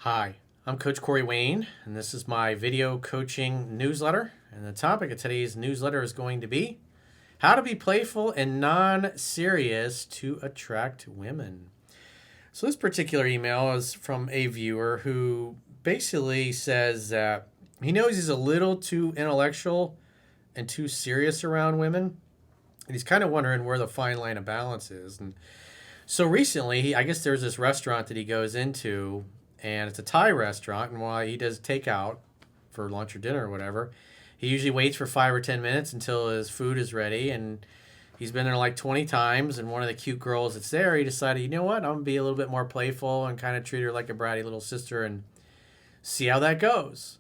Hi, I'm Coach Corey Wayne, and this is my video coaching newsletter. And the topic of today's newsletter is going to be how to be playful and non serious to attract women. So, this particular email is from a viewer who basically says that he knows he's a little too intellectual and too serious around women. And he's kind of wondering where the fine line of balance is. And so recently, I guess there's this restaurant that he goes into, and it's a Thai restaurant. And while he does takeout for lunch or dinner or whatever, he usually waits for 5 or 10 minutes until his food is ready. And he's been there like 20 times. And one of the cute girls that's there, he decided, you know what, I'm gonna be a little bit more playful and kind of treat her like a bratty little sister and see how that goes.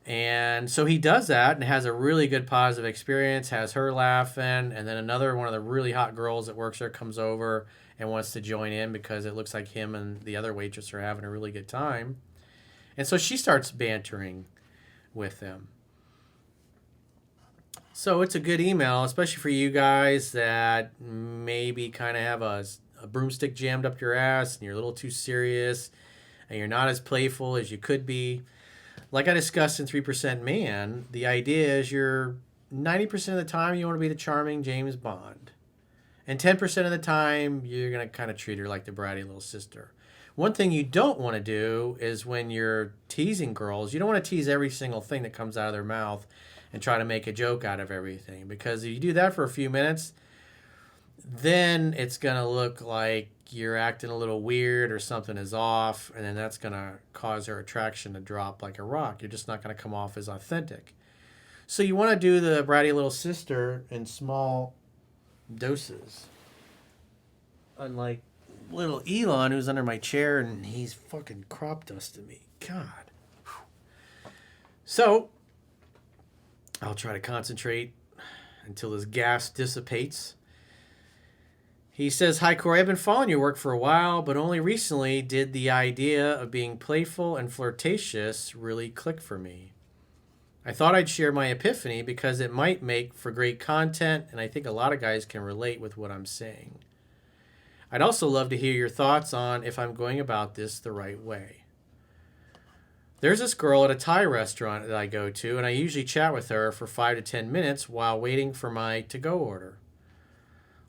And so he does that and has a really good positive experience, has her laughing, and then another one of the really hot girls that works there comes over and wants to join in because it looks like him and the other waitress are having a really good time. And so she starts bantering with them. So it's a good email, especially for you guys that maybe kind of have a broomstick jammed up your ass and you're a little too serious and you're not as playful as you could be. Like I discussed in 3% Man, the idea is you're 90% of the time you want to be the charming James Bond. And 10% of the time you're going to kind of treat her like the bratty little sister. One thing you don't want to do is when you're teasing girls, you don't want to tease every single thing that comes out of their mouth and try to make a joke out of everything. Because if you do that for a few minutes, then it's going to look like you're acting a little weird or something is off, and then that's going to cause her attraction to drop like a rock. You're just not going to come off as authentic. So you want to do the bratty little sister in small doses. Unlike little Elon, who's under my chair, and he's fucking crop dusting me. God. So I'll try to concentrate until his gas dissipates. He says, "Hi, Corey. I've been following your work for a while, but only recently did the idea of being playful and flirtatious really click for me. I thought I'd share my epiphany because it might make for great content, and I think a lot of guys can relate with what I'm saying. I'd also love to hear your thoughts on if I'm going about this the right way. There's this girl at a Thai restaurant that I go to, and I usually chat with her for 5 to 10 minutes while waiting for my to-go order.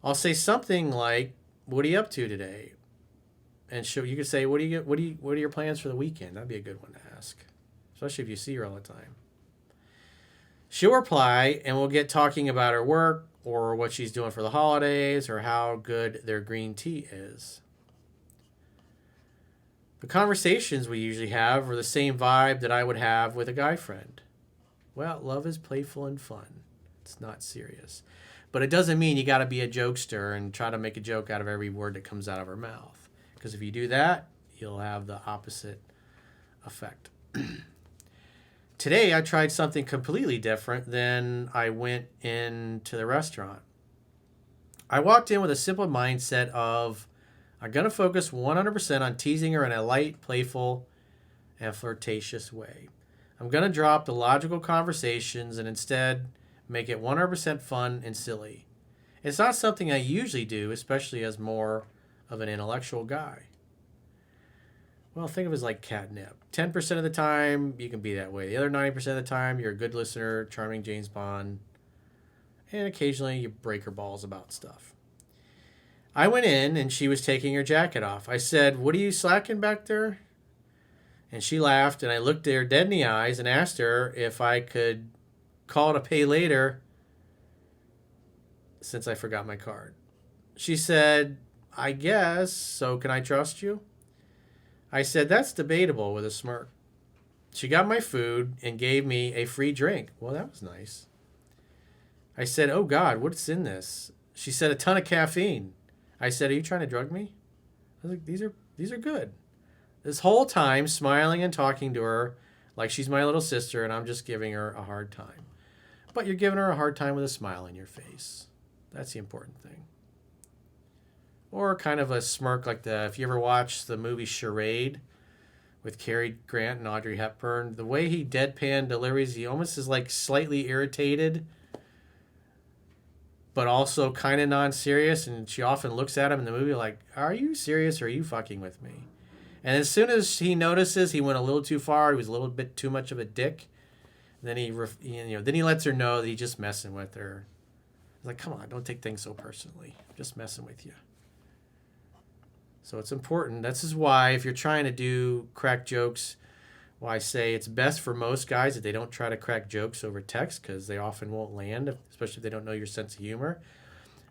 I'll say something like, 'What are you up to today?' And you could say, what are your plans for the weekend?' That'd be a good one to ask, especially if you see her all the time. She'll reply, and we'll get talking about her work or what she's doing for the holidays or how good their green tea is. The conversations we usually have are the same vibe that I would have with a guy friend. Well, love is playful and fun. It's not serious. But it doesn't mean you got to be a jokester and try to make a joke out of every word that comes out of her mouth. Because if you do that, you'll have the opposite effect. Today, I tried something completely different than I went into the restaurant. I walked in with a simple mindset of, I'm going to focus 100% on teasing her in a light, playful, and flirtatious way. I'm going to drop the logical conversations and instead make it 100% fun and silly. It's not something I usually do, especially as more of an intellectual guy. Well, think of it as like catnip. 10% of the time, you can be that way. The other 90% of the time, you're a good listener, charming James Bond, and occasionally you break her balls about stuff. I went in, and she was taking her jacket off. I said, 'What are you slacking back there?' And she laughed, and I looked her dead in the eyes and asked her if I could call to pay later since I forgot my card. She said, 'I guess, so can I trust you?' I said, 'That's debatable,' with a smirk. She got my food and gave me a free drink. Well, that was nice. I said, 'Oh God, what's in this?' She said, 'A ton of caffeine.' I said, 'Are you trying to drug me?' I was like, these are good. This whole time smiling and talking to her like she's my little sister and I'm just giving her a hard time. But you're giving her a hard time with a smile on your face. That's the important thing. Or kind of a smirk like if you ever watch the movie Charade with Cary Grant and Audrey Hepburn, the way he deadpan delivers, he almost is like slightly irritated, but also kind of non-serious. And she often looks at him in the movie like, 'Are you serious or are you fucking with me?' And as soon as he notices he went a little too far, he was a little bit too much of a dick, then then he lets her know that he's just messing with her. He's like, come on, don't take things so personally. I'm just messing with you. So it's important. This is why if you're trying to do crack jokes, why I say it's best for most guys that they don't try to crack jokes over text because they often won't land, especially if they don't know your sense of humor.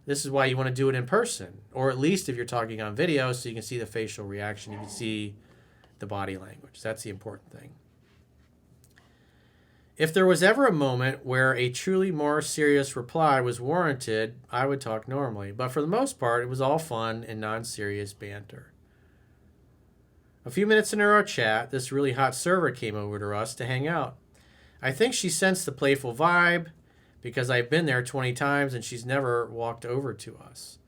This is why you want to do it in person, or at least if you're talking on video so you can see the facial reaction, you can see the body language. That's the important thing. If there was ever a moment where a truly more serious reply was warranted, I would talk normally. But for the most part, it was all fun and non-serious banter. A few minutes into our chat, this really hot server came over to us to hang out. I think she sensed the playful vibe because I've been there 20 times and she's never walked over to us.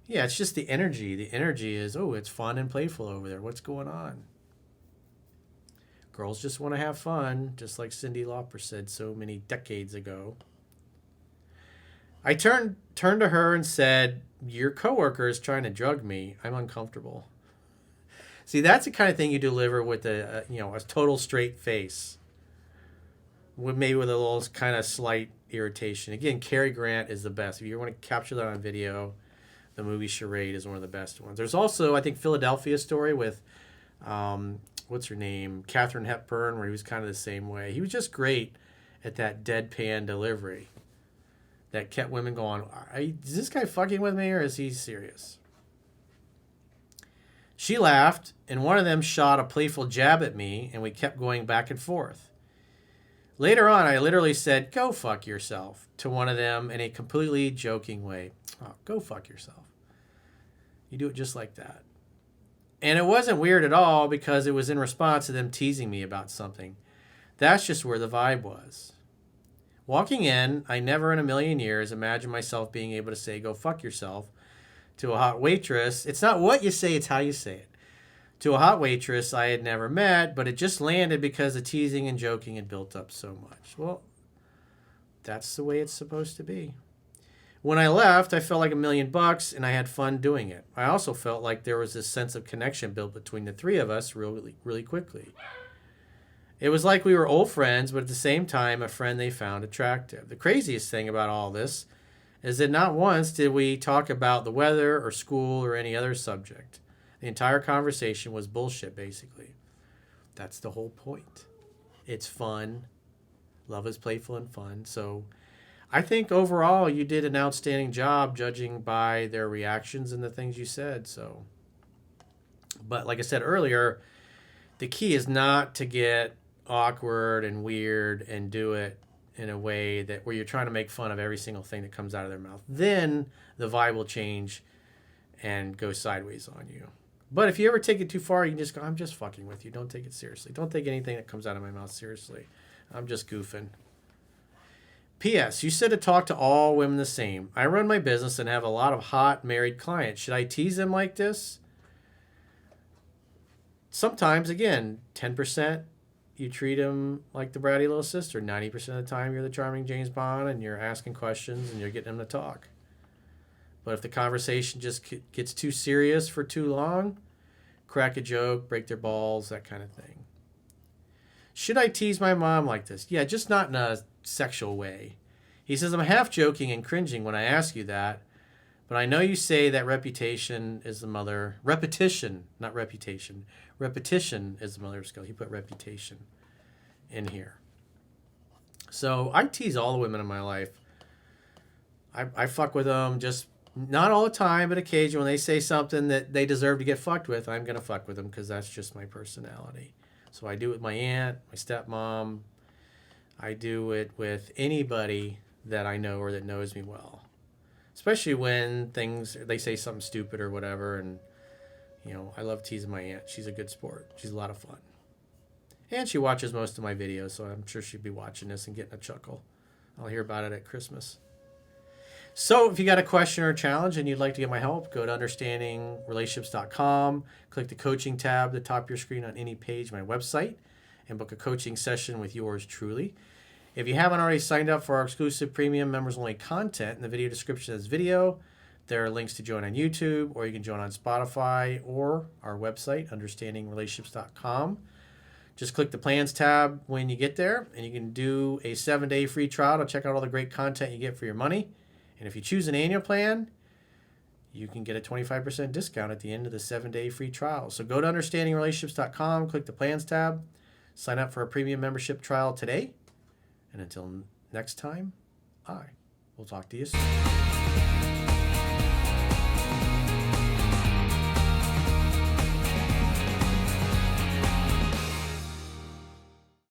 Yeah, it's just the energy. The energy is, oh, it's fun and playful over there. What's going on? Girls just want to have fun, just like Cyndi Lauper said so many decades ago. I turned to her and said, your coworker is trying to drug me. I'm uncomfortable. See, that's the kind of thing you deliver with a total straight face. Maybe with a little kind of slight irritation. Again, Cary Grant is the best. If you want to capture that on video, the movie Charade is one of the best ones. There's also, I think, Philadelphia Story with, what's her name? Katharine Hepburn, where he was kind of the same way. He was just great at that deadpan delivery that kept women going, is this guy fucking with me or is he serious? She laughed, and one of them shot a playful jab at me, and we kept going back and forth. Later on, I literally said, go fuck yourself, to one of them in a completely joking way. Oh, go fuck yourself. You do it just like that. And it wasn't weird at all because it was in response to them teasing me about something. That's just where the vibe was. Walking in, I never in a million years imagined myself being able to say, go fuck yourself, to a hot waitress. It's not what you say, it's how you say it. To a hot waitress I had never met, but it just landed because the teasing and joking had built up so much. Well, that's the way it's supposed to be. When I left, I felt like $1,000,000 and I had fun doing it. I also felt like there was this sense of connection built between the three of us really, really quickly. It was like we were old friends, but at the same time, a friend they found attractive. The craziest thing about all this is that not once did we talk about the weather or school or any other subject. The entire conversation was bullshit, basically. That's the whole point. It's fun. Love is playful and fun. So I think overall you did an outstanding job judging by their reactions and the things you said. So, but like I said earlier, the key is not to get awkward and weird and do it in a way that where you're trying to make fun of every single thing that comes out of their mouth. Then the vibe will change and go sideways on you. But if you ever take it too far, you can just go, I'm just fucking with you. Don't take it seriously. Don't take anything that comes out of my mouth seriously. I'm just goofing. P.S. You said to talk to all women the same. I run my business and have a lot of hot married clients. Should I tease them like this? Sometimes, again, 10%. You treat them like the bratty little sister. 90% of the time, you're the charming James Bond, and you're asking questions, and you're getting them to talk. But if the conversation just gets too serious for too long, crack a joke, break their balls, that kind of thing. Should I tease my mom like this? Yeah, just not in a sexual way. He says, I'm half joking and cringing when I ask you that, but I know you say that repetition is the mother. Repetition, not reputation. Repetition is the mother of skill. He put reputation in here. So I tease all the women in my life. I fuck with them, just not all the time, but occasionally when they say something that they deserve to get fucked with, I'm going to fuck with them because that's just my personality. So I do it with my aunt, my stepmom. I do it with anybody that I know or that knows me well. Especially when they say something stupid or whatever. And, I love teasing my aunt. She's a good sport. She's a lot of fun. And she watches most of my videos, so I'm sure she'd be watching this and getting a chuckle. I'll hear about it at Christmas. So if you got a question or a challenge and you'd like to get my help, go to understandingrelationships.com, click the coaching tab at the top of your screen on any page, my website, and book a coaching session with yours truly. If you haven't already signed up for our exclusive premium members-only content, in the video description of this video, There are links to join on YouTube, or you can join on Spotify or our website, understandingrelationships.com. Just click the plans tab when you get there, and you can do a 7-day free trial to check out all the great content you get for your money. And if you choose an annual plan, you can get a 25% discount at the end of the 7-day free trial. So go to understandingrelationships.com, click the plans tab, sign up for a premium membership trial today. And until next time, I will talk to you soon.